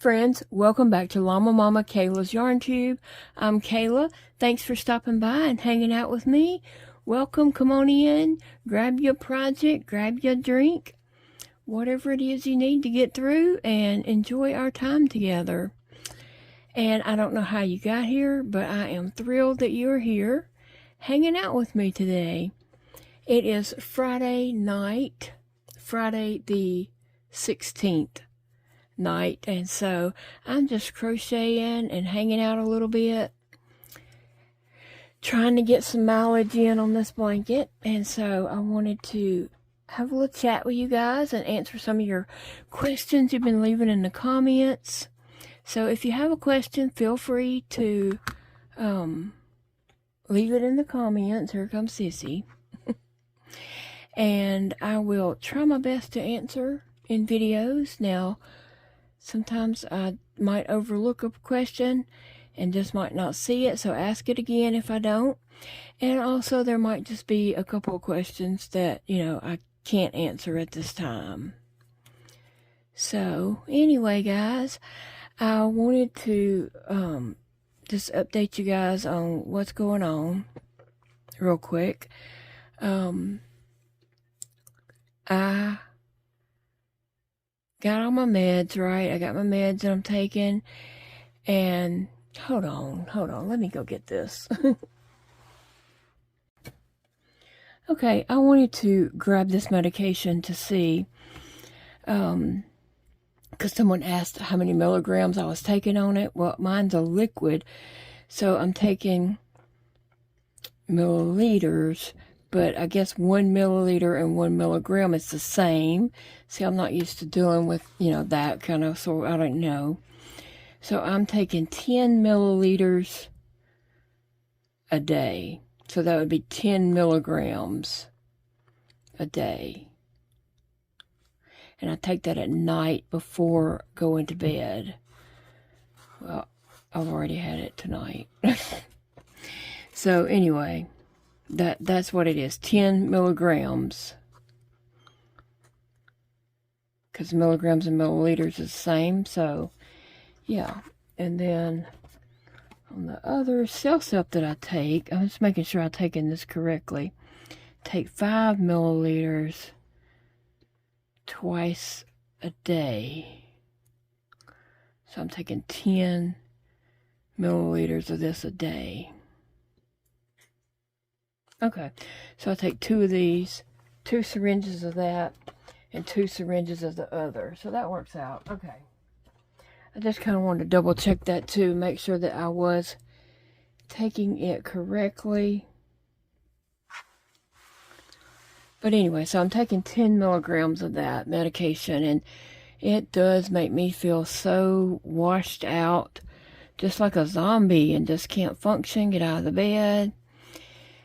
friends, welcome back to Llama Mama Kayla's Yarn Tube. I'm Kayla. Thanks for stopping by and hanging out with me. Welcome, come on in, grab your project, grab your drink, whatever it is you need to get through and enjoy our time together. And I don't know how you got here, but I am thrilled that you're here hanging out with me today. It is Friday night, Friday the 16th. night, and so I'm just crocheting and hanging out a little bit, trying to get some mileage in on this blanket. And so I wanted to have a little chat with you guys and answer some of your questions you've been leaving in the comments. So if you have a question, feel free to leave it in the comments. Here comes Sissy. And I will try my best to answer in videos. Now, sometimes I might overlook a question and just might not see it, so ask it again if I don't. And also there might just be a couple of questions that, I can't answer at this time. So anyway, guys, I wanted to just update you guys on what's going on real quick. I got all my meds, right? I got my meds that I'm taking. And hold on. Let me go get this. Okay, I wanted to grab this medication to see, because someone asked how many milligrams I was taking on it. Well, mine's a liquid, so I'm taking milliliters. But I guess 1 milliliter and 1 milligram is the same. See, I'm not used to dealing with, that kind of, so I don't know. So I'm taking 10 milliliters a day. So that would be 10 milligrams a day. And I take that at night before going to bed. Well, I've already had it tonight. So anyway, that's what it is, 10 milligrams. Because milligrams and milliliters is the same, so yeah. And then on the other CellCept that I take, I'm just making sure I'm taking this correctly. Take 5 milliliters twice a day. So I'm taking 10 milliliters of this a day. Okay, so I take 2 of these, 2 syringes of that, and 2 syringes of the other. So that works out. Okay. I just kind of wanted to double check that too, make sure that I was taking it correctly. But anyway, so I'm taking 10 milligrams of that medication, and it does make me feel so washed out, just like a zombie, and just can't function, get out of the bed.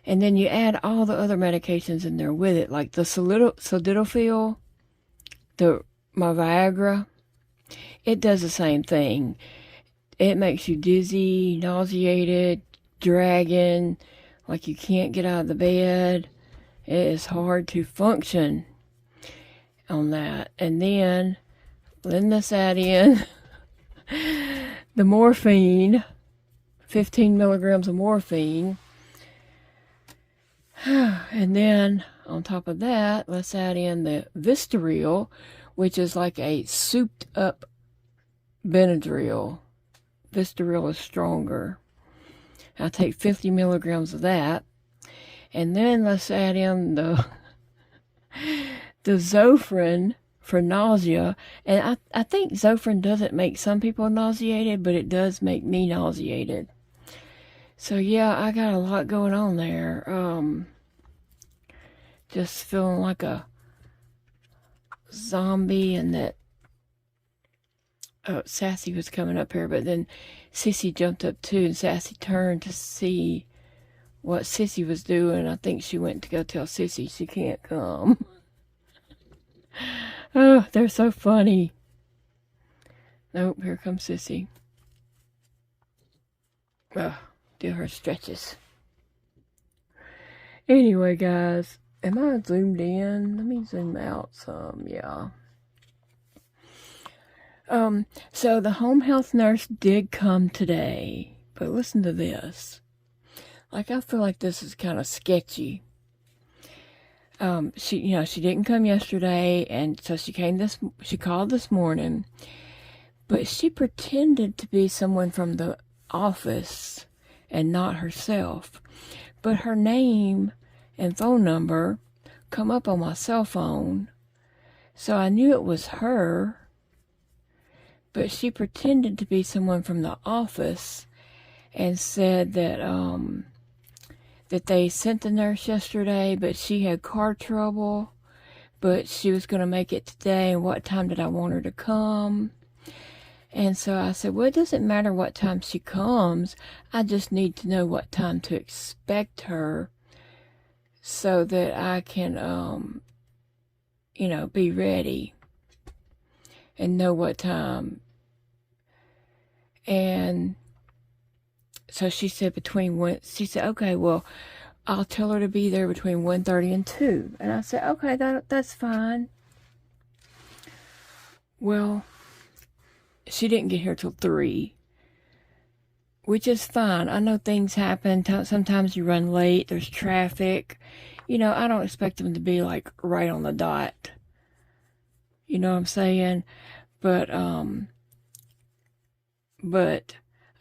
And then you add all the other medications in there with it, like the sildenafil, my Viagra. It does the same thing. It makes you dizzy, nauseated, dragging, like you can't get out of the bed. It is hard to function on that. And then let's add in the morphine, 15 milligrams of morphine. And then on top of that, let's add in the Vistaril, which is like a souped up Benadryl. Vistaril is stronger. I'll take 50 milligrams of that. And then let's add in the Zofran for nausea. And I think Zofran doesn't make some people nauseated, but it does make me nauseated. So yeah, I got a lot going on there. Just feeling like a zombie, and that Sassy was coming up here, but then Sissy jumped up too, and Sassy turned to see what Sissy was doing. I think she went to go tell Sissy she can't come. Oh, they're so funny. Nope, here comes Sissy. Do her stretches. Anyway, guys, am I zoomed in? Let me zoom out some, yeah. So the home health nurse did come today, but listen to this. Like, I feel like this is kind of sketchy. She didn't come yesterday, and so she called this morning, but she pretended to be someone from the office and not herself. But her name and phone number come up on my cell phone, so I knew it was her. But she pretended to be someone from the office and said that that they sent the nurse yesterday, but she had car trouble, but she was going to make it today, and what time did I want her to come? And so I said, well, it doesn't matter what time she comes. I just need to know what time to expect her so that I can, be ready and know what time. And so she said she said, okay, well, I'll tell her to be there between 1:30 and 2. And I said, okay, that's fine. Well, she didn't get here till 3, which is fine. I know things happen. Sometimes you run late. There's traffic. I don't expect them to be like right on the dot. You know what I'm saying? But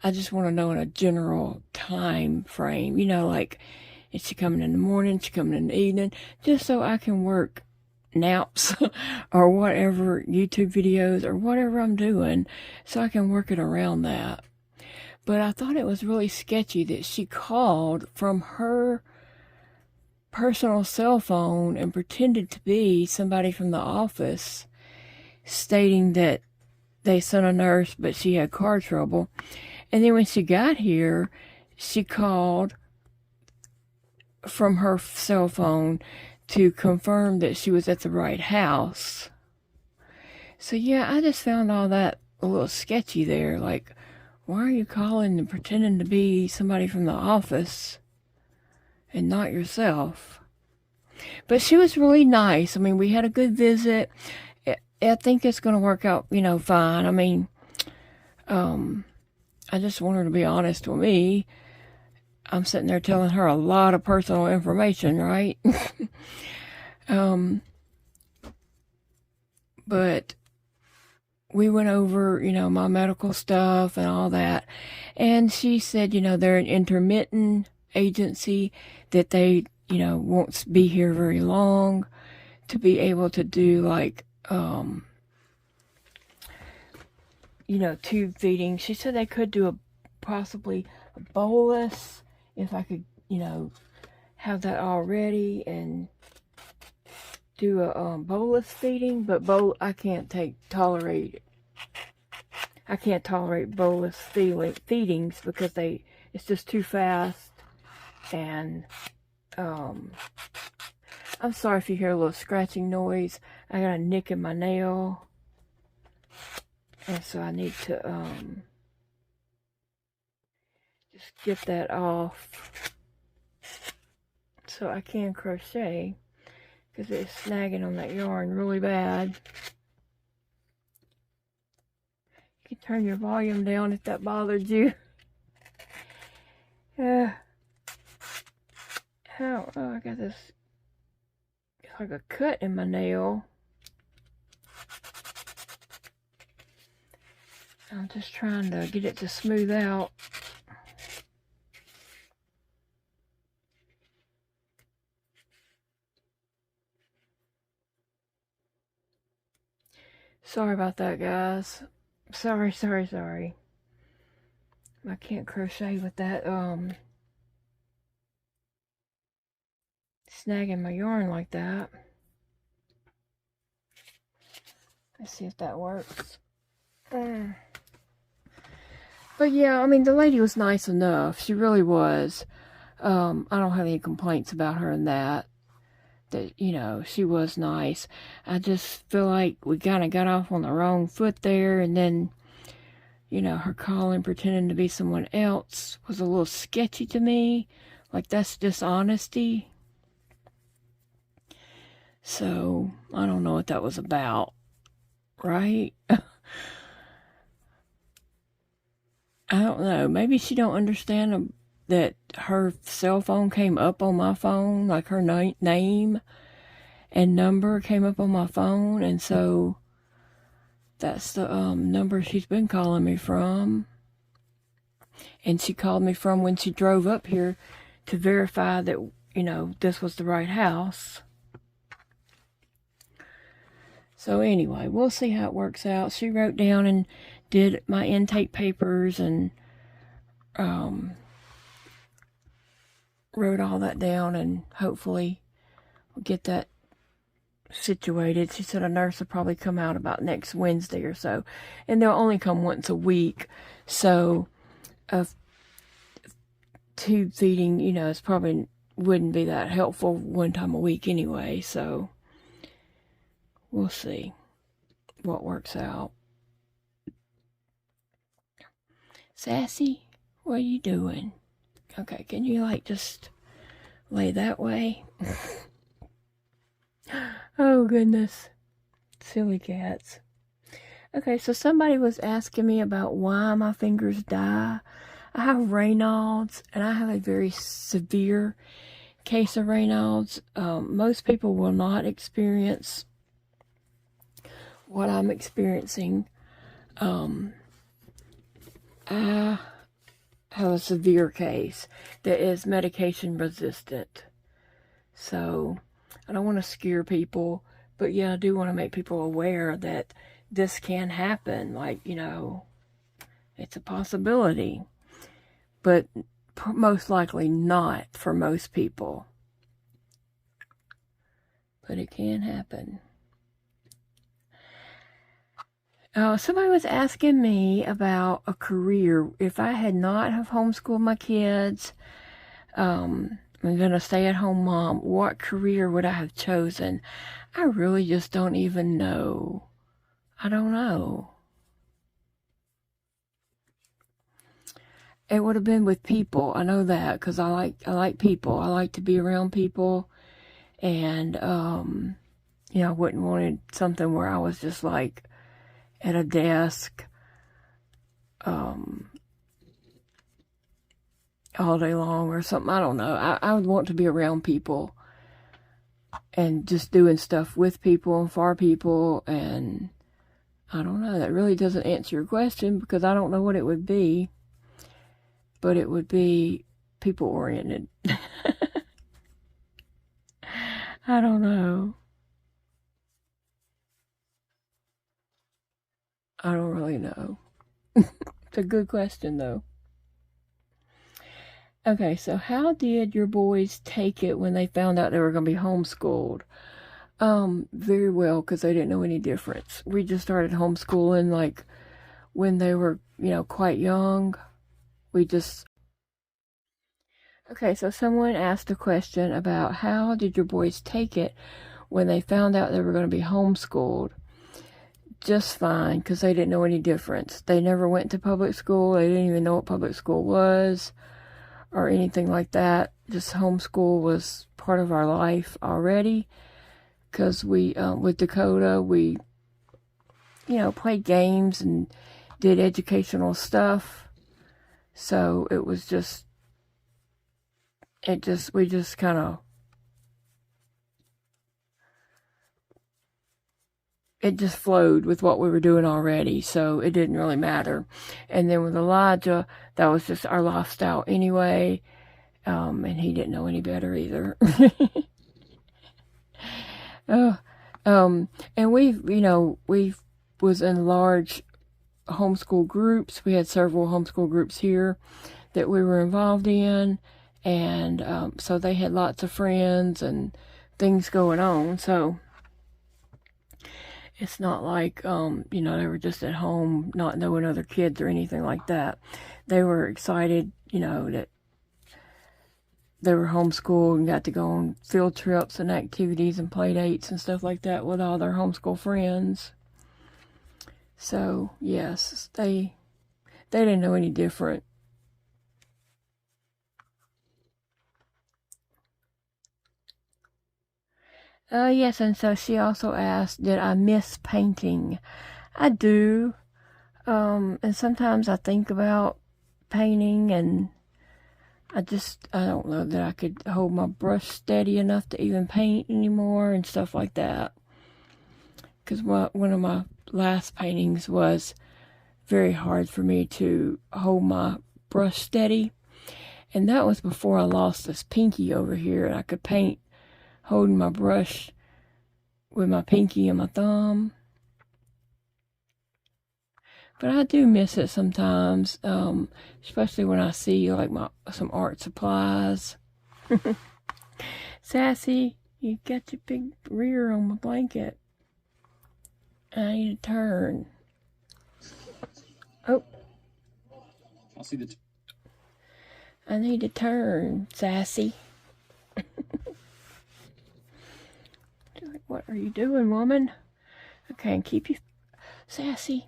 I just want to know in a general time frame. Like, is she coming in the morning? Is she coming in the evening? Just so I can work naps or whatever, YouTube videos or whatever I'm doing, so I can work it around that. But I thought it was really sketchy that she called from her personal cell phone and pretended to be somebody from the office, stating that they sent a nurse, but she had car trouble. And then when she got here, she called from her cell phone to confirm that she was at the right house. So yeah, I just found all that a little sketchy there. Like, why are you calling and pretending to be somebody from the office and not yourself? But she was really nice. I mean, we had a good visit. I think it's going to work out, fine. I mean, I just want her to be honest with me. I'm sitting there telling her a lot of personal information, right? But we went over, my medical stuff and all that. And she said, they're an intermittent agency, that they, won't be here very long to be able to do like, tube feeding. She said they could do possibly a bolus if I could, have that all ready and do a bolus feeding. But I can't tolerate bolus feedings because it's just too fast. And I'm sorry if you hear a little scratching noise. I got a nick in my nail, and so I need to just get that off so I can crochet, because it's snagging on that yarn really bad. You can turn your volume down if that bothered you. I got this, it's like a cut in my nail. I'm just trying to get it to smooth out. Sorry about that, guys. Sorry. I can't crochet with that, snagging my yarn like that. Let's see if that works. But yeah, I mean, the lady was nice enough. She really was. I don't have any complaints about her in that, she was nice. I just feel like we kind of got off on the wrong foot there, and then, her calling, pretending to be someone else was a little sketchy to me. Like, that's dishonesty. So, I don't know what that was about, right? I don't know. Maybe she don't understand that her cell phone came up on my phone, like her name and number came up on my phone, and so that's the number she's been calling me from. And she called me from when she drove up here to verify that, this was the right house. So anyway, we'll see how it works out. She wrote down and did my intake papers and wrote all that down, and hopefully we'll get that situated. She said a nurse will probably come out about next Wednesday or so, and they'll only come once a week. So tube feeding, it's probably wouldn't be that helpful one time a week anyway. So we'll see what works out. Sassy, what are you doing? Okay, can you just lay that way? Oh goodness, silly cats. Okay, so somebody was asking me about why my fingers die. I have Raynaud's, and I have a very severe case of Raynaud's. Most people will not experience what I'm experiencing. I have a severe case that is medication resistant. So I don't want to scare people, but yeah, I do want to make people aware that this can happen. It's a possibility, but most likely not for most people. But it can happen. Somebody was asking me about a career. If I had not have homeschooled my kids, I'm going to stay-at-home mom, what career would I have chosen? I really just don't even know. I don't know. It would have been with people. I know that because I like people. I like to be around people, and I wouldn't want something where I was just at a desk all day long or something. I don't know. I would want to be around people and just doing stuff with people and for people, and I don't know. That really doesn't answer your question because I don't know what it would be, but it would be people oriented. I don't know. I don't really know. It's a good question, though. Okay, so how did your boys take it when they found out they were going to be homeschooled? Very well, because they didn't know any difference. We just started homeschooling, when they were, quite young. Okay, so someone asked a question about how did your boys take it when they found out they were going to be homeschooled? Just fine, because they didn't know any difference. They never went to public school. They didn't even know what public school was or anything like that. Just homeschool was part of our life already, because we, with Dakota, we, played games and did educational stuff. So it was we just kind of, it just flowed with what we were doing already, so it didn't really matter. And then with Elijah, that was just our lifestyle anyway, and he didn't know any better either. And we was in large homeschool groups. We had several homeschool groups here that we were involved in, and so they had lots of friends and things going on. So it's not like, they were just at home not knowing other kids or anything like that. They were excited, that they were homeschooled and got to go on field trips and activities and play dates and stuff like that with all their homeschool friends. So, yes, they didn't know any different. Yes, and so she also asked, did I miss painting? I do. And sometimes I think about painting, and I don't know that I could hold my brush steady enough to even paint anymore and stuff like that. Because one of my last paintings was very hard for me to hold my brush steady. And that was before I lost this pinky over here, and I could paint holding my brush with my pinky and my thumb. But I do miss it sometimes, especially when I see like some art supplies. Sassy, you got your big rear on my blanket. I need to turn. Oh. I'll see the... I need to turn, Sassy. What are you doing, woman? Okay, and keep you... Sassy.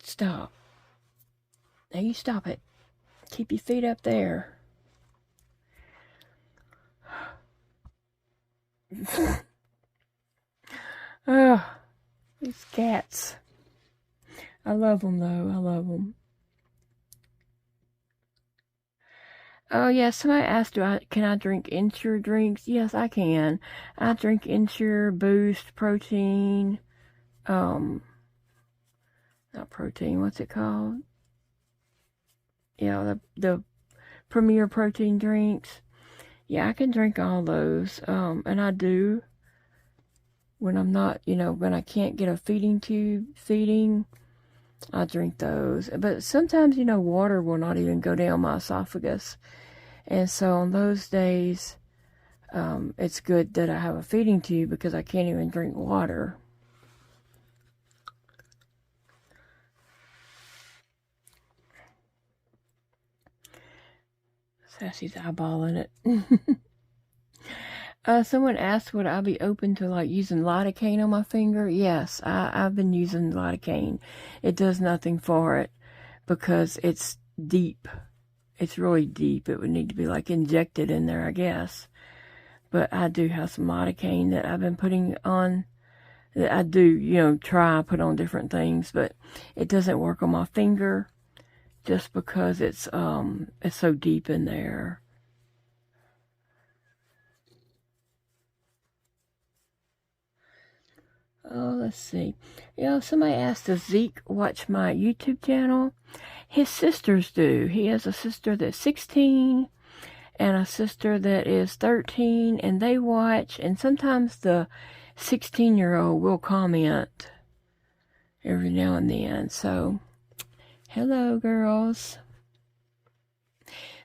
Stop. Now you stop it. Keep your feet up there. Oh, these cats. I love them, though. I love them. Oh, yeah, somebody asked, can I drink Ensure drinks? Yes, I can. I drink Ensure, Boost, Protein, not Protein, what's it called? Yeah, the Premier Protein drinks. Yeah, I can drink all those, and I do. When I'm not, when I can't get a feeding tube feeding, I drink those. But sometimes, water will not even go down my esophagus. And so on those days, it's good that I have a feeding tube because I can't even drink water. Sassy's eyeballing it. Someone asked would I be open to like using lidocaine on my finger. Yes, I've been using lidocaine. It does nothing for it because it's deep. It's really deep. It would need to be like injected in there, I guess. But I do have some lidocaine that I've been putting on. That I do, try put on different things, but it doesn't work on my finger just because it's so deep in there. Oh, let's see. Somebody asked, does Zeke watch my YouTube channel? His sisters do. He has a sister that's 16 and a sister that is 13, and they watch, and sometimes the 16-year-old will comment every now and then. So, hello, girls.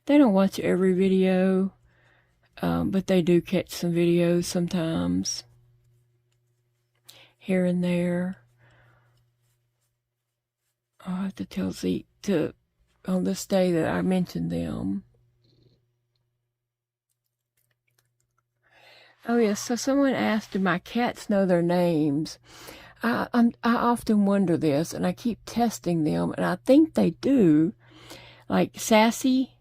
They don't watch every video, but they do catch some videos sometimes. Here and there. I'll have to tell Zeke on this day that I mentioned them. Oh yes, so someone asked, do my cats know their names? I often wonder this, and I keep testing them, and I think they do. Like Sassy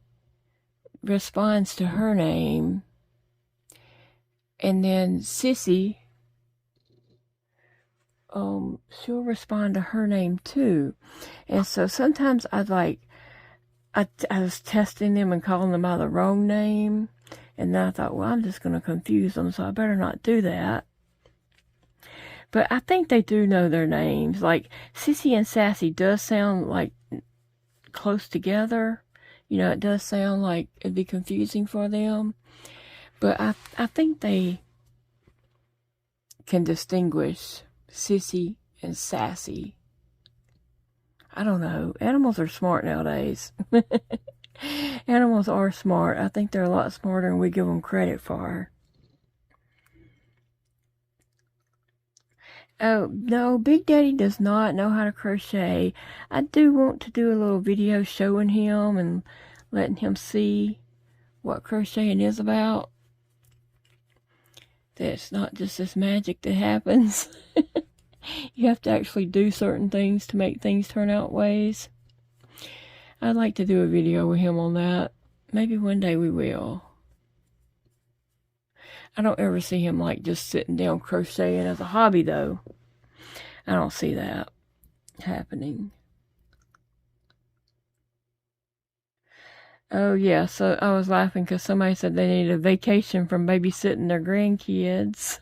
responds to her name, and then Sissy, she'll respond to her name too. And so sometimes I was testing them and calling them by the wrong name, and then I thought, well, I'm just going to confuse them, so I better not do that. But I think they do know their names. Like Sissy and Sassy does sound like close together. It does sound like it'd be confusing for them. But I think they can distinguish Sissy and Sassy. I don't know. Animals are smart nowadays. Animals are smart. I think they're a lot smarter than we give them credit for. Oh, no, Big Daddy does not know how to crochet. I do want to do a little video showing him and letting him see what crocheting is about. That it's not just this magic that happens. You have to actually do certain things to make things turn out ways. I'd like to do a video with him on that. Maybe one day we will. I don't ever see him like just sitting down crocheting as a hobby though. I don't see that happening. Oh, yeah, so I was laughing because somebody said they needed a vacation from babysitting their grandkids.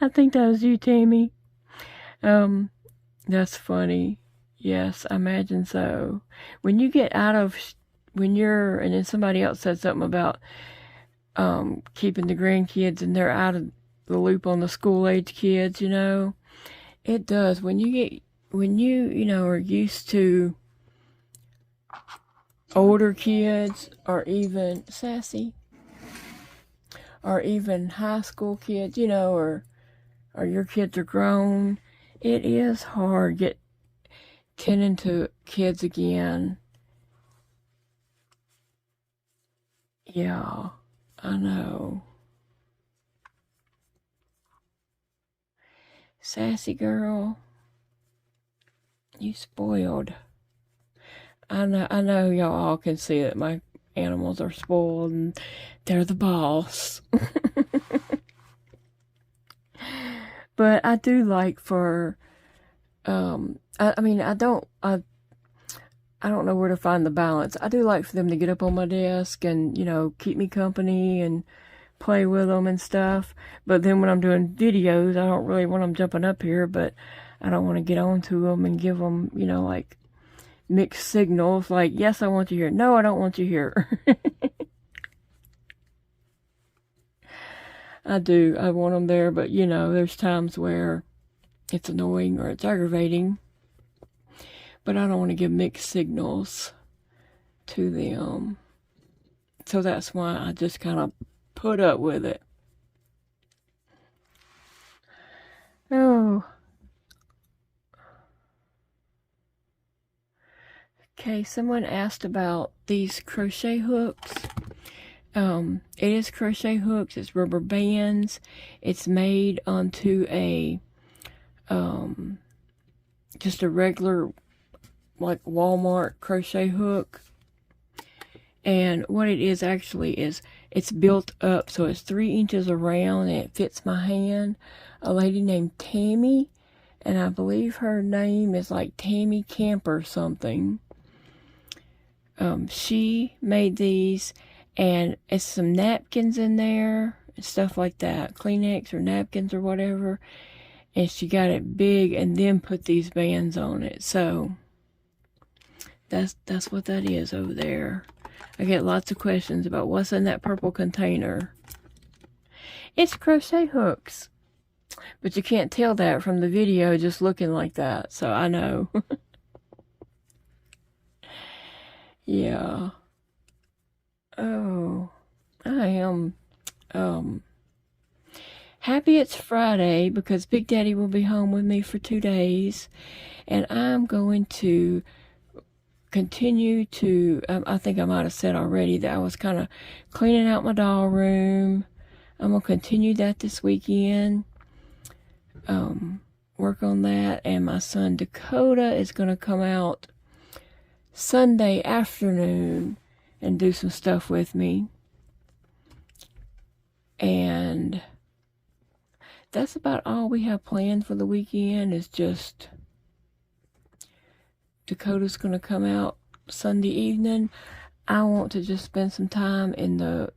I think that was you, Tammy. That's funny. Yes, I imagine so. When you get out of, and then somebody else said something about keeping the grandkids and they're out of the loop on the school age kids, it does. When you are used to older kids or even sassy or even high school kids, or your kids are grown, it is hard tending to kids again. Yeah, I know. Sassy girl, you spoiled. I know y'all all can see that my animals are spoiled and they're the boss. But I do like for I mean I don't know where to find the balance. I do like for them to get up on my desk and, keep me company and play with them and stuff. But then when I'm doing videos, I don't really want them jumping up here, but I don't want to get on to them and give them, like mixed signals like, yes, I want you here. No, I don't want you here. I do. I want them there, but there's times where it's annoying or it's aggravating. But I don't want to give mixed signals to them. So that's why I just kind of put up with it. Oh. Okay, someone asked about these crochet hooks. It is crochet hooks. It's rubber bands. It's made onto just a regular, like Walmart crochet hook. And what it is actually is it's built up, so it's 3 inches around and it fits my hand. A lady named Tammy, and I believe her name is like Tammy Camper something. She made these, and it's some napkins in there and stuff like that, Kleenex or napkins or whatever. And she got it big and then put these bands on it. So that's what that is over there. I get lots of questions about what's in that purple container. It's crochet hooks. But you can't tell that from the video just looking like that. So I know. Yeah. Oh, I am happy it's Friday because Big Daddy will be home with me for 2 days. And I'm going to continue to, I think I might have said already that I was kind of cleaning out my doll room. I'm going to continue that this weekend. Work on that. And my son Dakota is going to come out Sunday afternoon and do some stuff with me. And that's about all we have planned for the weekend, is just Dakota's going to come out Sunday evening. I want to just spend some time in the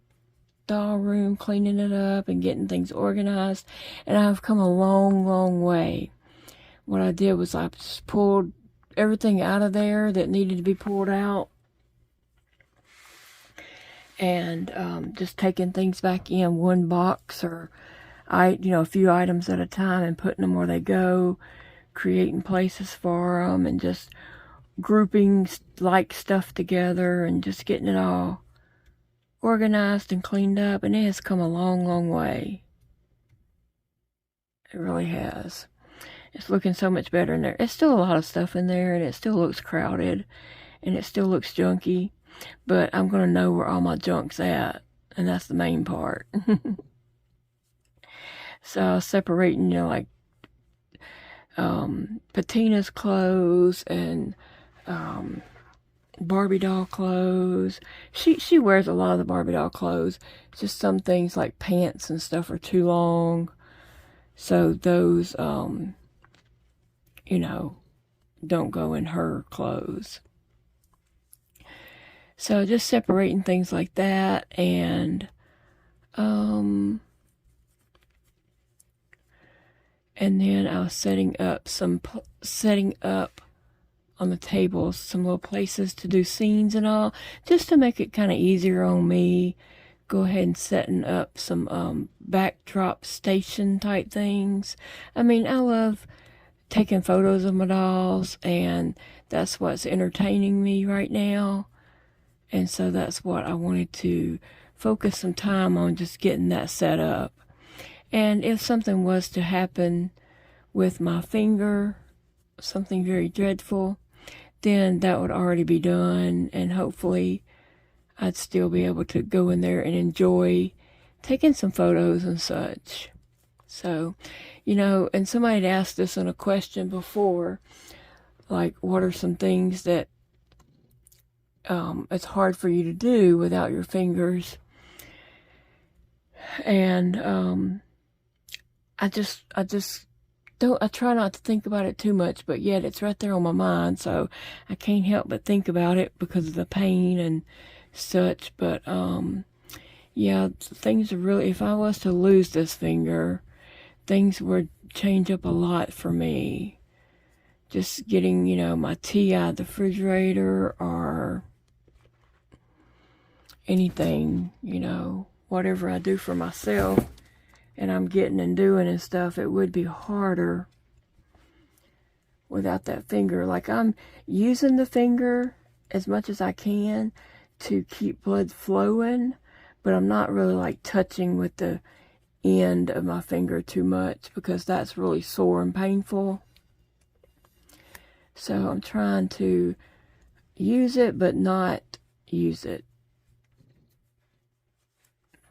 doll room cleaning it up and getting things organized. And I've come a long, long way. What I did was I just pulled everything out of there that needed to be pulled out. And just taking things back in one box or a few items at a time and putting them where they go, creating places for them and just grouping like stuff together and just getting it all organized and cleaned up. And it has come a long, long way. It really has. It's looking so much better in there. It's still a lot of stuff in there and it still looks crowded and it still looks junky, but I'm going to know where all my junk's at, and that's the main part. So separating, like Patina's clothes and Barbie doll clothes. She wears a lot of the Barbie doll clothes. Just some things like pants and stuff are too long, so those don't go in her clothes. So just separating things like that, and then I was setting up on the tables some little places to do scenes and all, just to make it kind of easier on me. Go ahead and setting up some backdrop station type things. I mean, I love taking photos of my dolls, and that's what's entertaining me right now. And so that's what I wanted to focus some time on, just getting that set up. And if something was to happen with my finger, something very dreadful, then that would already be done, and hopefully I'd still be able to go in there and enjoy taking some photos and such. So, and somebody had asked this in a question before, like, what are some things that it's hard for you to do without your fingers? And I try not to think about it too much, but yet it's right there on my mind, so I can't help but think about it because of the pain and such. But yeah, things are really, if I was to lose this finger, things would change up a lot for me. Just getting, my tea out of the refrigerator, or anything, whatever I do for myself and I'm getting and doing and stuff, it would be harder without that finger. Like, I'm using the finger as much as I can to keep blood flowing, but I'm not really like touching with the end of my finger too much, because that's really sore and painful. So I'm trying to use it but not use it,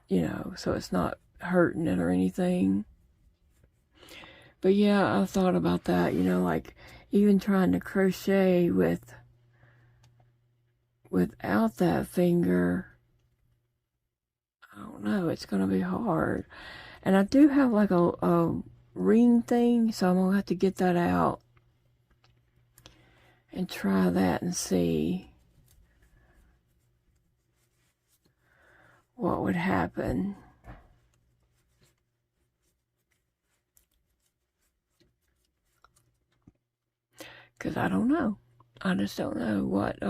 so it's not hurting it or anything. But yeah, I thought about that, like even trying to crochet without that finger, I don't know, it's gonna be hard. And I do have like a ring thing, so I'm gonna have to get that out and try that and see what would happen. Because I don't know. I just don't know what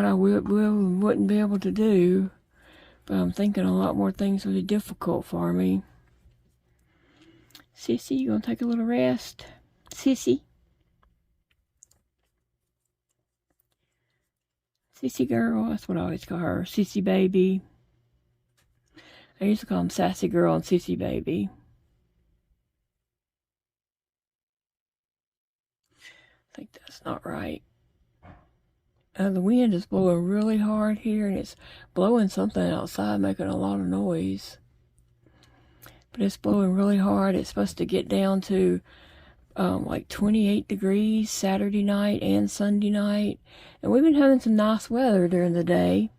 I wouldn't be able to do. But I'm thinking a lot more things would be difficult for me. Sissy, you gonna take a little rest? Sissy? Sissy girl, that's what I always call her. Sissy baby. I used to call them Sassy girl and Sissy baby. I think that's not right. The wind is blowing really hard here, and it's blowing something outside, making a lot of noise. But it's blowing really hard. It's supposed to get down to like 28 degrees Saturday night and Sunday night. And we've been having some nice weather during the day.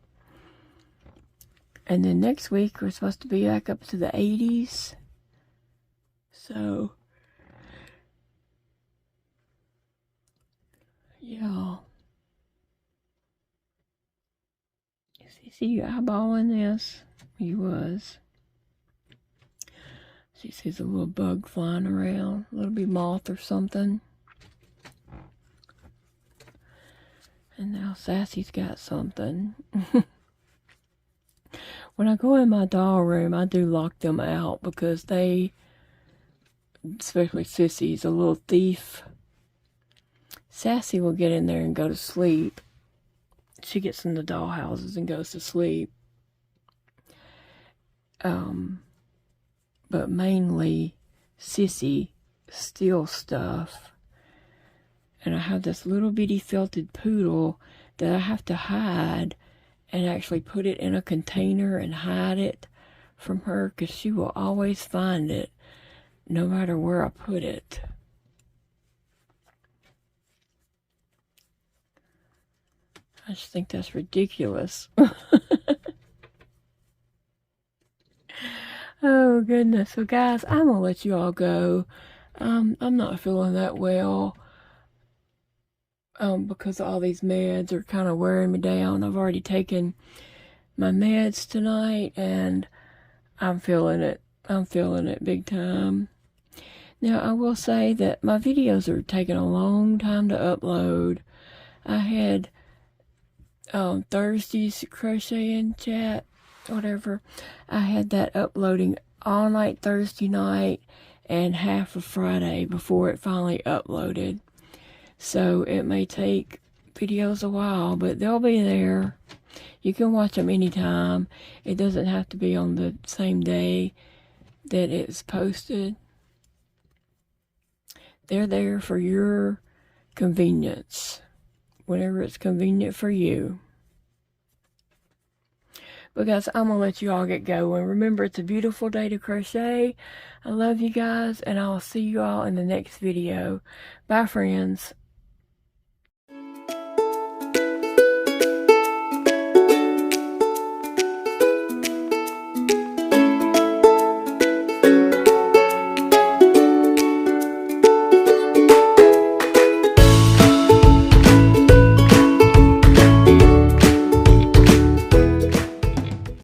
And then next week we're supposed to be back up to the 80s. So, yeah. See you eyeballing this? He was. She sees a little bug flying around, a little bit moth or something. And now Sassy's got something. When I go in my doll room, I do lock them out because they, especially Sissy's a little thief. Sassy will get in there and go to sleep. She gets in the doll houses and goes to sleep. But mainly Sissy steals stuff. And I have this little bitty felted poodle that I have to hide and actually put it in a container and hide it from her, because she will always find it no matter where I put it. I just think that's ridiculous. Oh, goodness. So, guys, I'm going to let you all go. I'm not feeling that well. because all these meds are kind of wearing me down. I've already taken my meds tonight, and I'm feeling it. I'm feeling it big time. Now, I will say that my videos are taking a long time to upload. I had Thursday's crochet and chat, whatever. I had that uploading all night Thursday night and half of Friday before it finally uploaded. So it may take videos a while, but they'll be there. You can watch them anytime. It doesn't have to be on the same day that it's posted. They're there for your convenience, whenever it's convenient for you. But guys, I'm going to let you all get going. Remember, it's a beautiful day to crochet. I love you guys, and I'll see you all in the next video. Bye, friends.